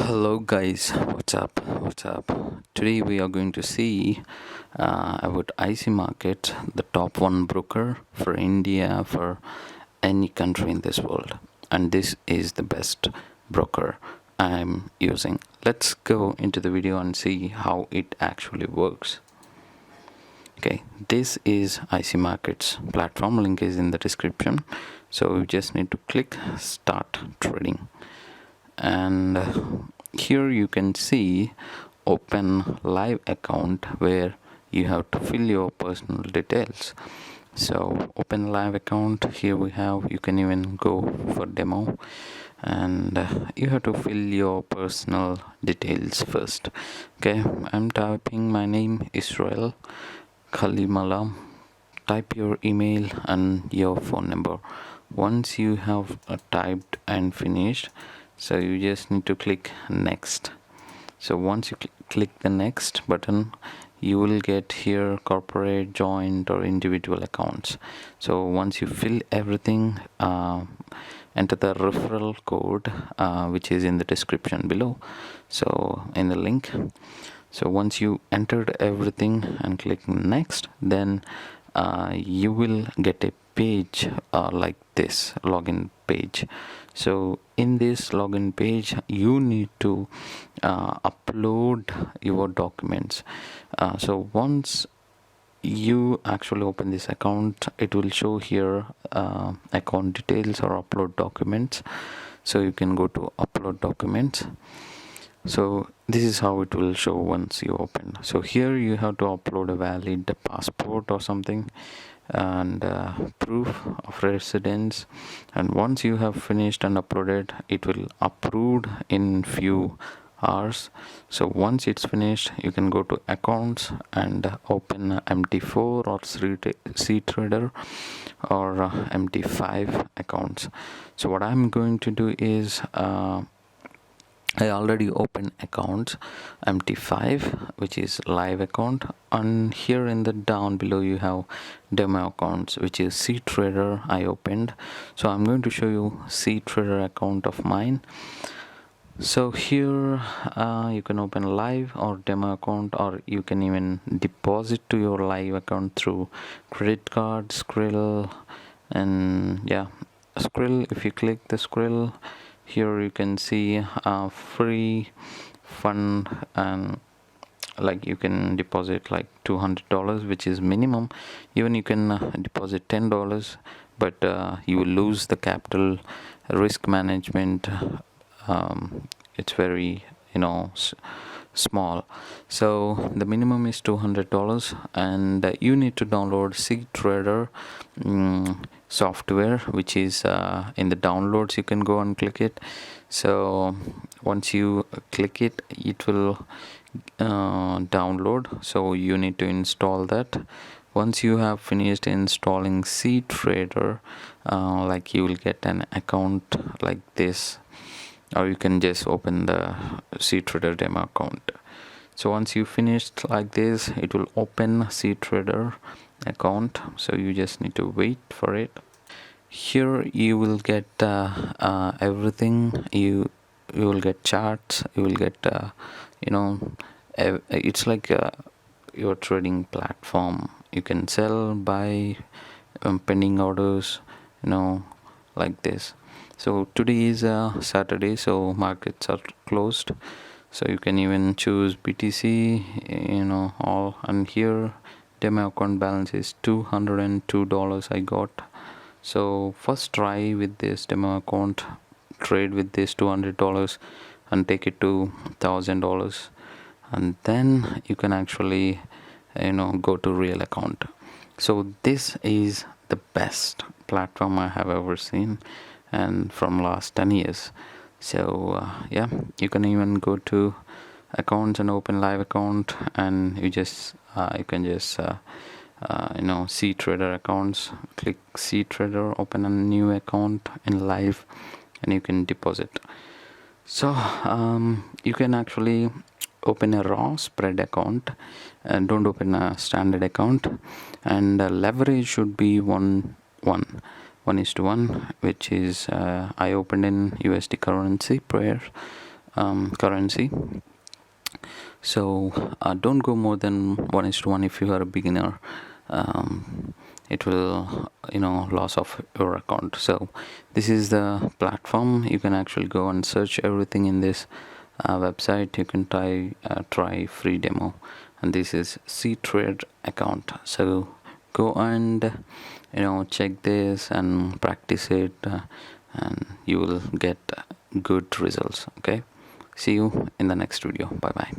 Hello guys, what's up? Today we are going to see about IC market, the top one broker for India, for any country in this world, and this is the best broker I'm using. Let's go into the video and see how it actually works. Okay, this is IC markets platform, link is in the description, so you just need to click start trading. And here you can see open live account where you have to fill your personal details. So open live account, here we have, you can even go for demo, and you have to fill your personal details first. Okay, I'm typing my name, Israel Kalimala. Type your email and your phone number. Once you have typed and finished, so you just need to click next. So once you click the next button, you will get here corporate, joint or individual accounts. So once you fill everything, enter the referral code which is in the description below, so in the link. So once you entered everything and click next, then you will get a page like this, login page. So in this login page, you need to upload your documents. So once you actually open this account, it will show here account details or upload documents. So you can go to upload documents. So this is how it will show once you open. So here you have to upload a valid passport or something, and proof of residence. And once you have finished and uploaded, it will approved in few hours. So once it's finished, you can go to accounts and open MT4 or C trader or MT5 accounts. So what I'm going to do is I already opened accounts MT5, which is live account, and here in the down below you have demo accounts, which is C trader I opened. So I'm going to show you C trader account of mine. So here you can open live or demo account, or you can even deposit to your live account through credit card, Skrill, and yeah, Skrill. If you click the Skrill, here you can see free fund, and like you can deposit like $200, which is minimum. Even you can deposit $10, but you will lose the capital risk management. It's very small. So the minimum is $200, and you need to download C trader software, which is in the downloads. You can go and click it. So once you click it, it will download. So you need to install that. Once you have finished installing C trader, like you will get an account like this, or you can just open the C trader demo account. So once you finished like this, it will open C trader account. So you just need to wait for it. Here you will get everything. You will get charts, you will get it's like your trading platform. You can sell, buy, pending orders, like this. So today is Saturday, so markets are closed, so you can even choose BTC, all. And here demo account balance is $202 I got. So first try with this demo account, trade with this $200 and take it to $1,000, and then you can actually go to real account. So this is the best platform I have ever seen, and from last 10 years. So yeah, you can even go to accounts and open live account, and you can just C trader accounts, click C trader, open a new account in live, and you can deposit. So you can actually open a raw spread account, and don't open a standard account, and leverage should be 1:1, which is I opened in USD currency pair, currency. So don't go more than 1:1 if you are a beginner. It will loss of your account. So this is the platform. You can actually go and search everything in this website. You can try free demo, and this is C-Trade account. So go and check this and practice it, and you will get good results. Okay, see you in the next video. Bye bye.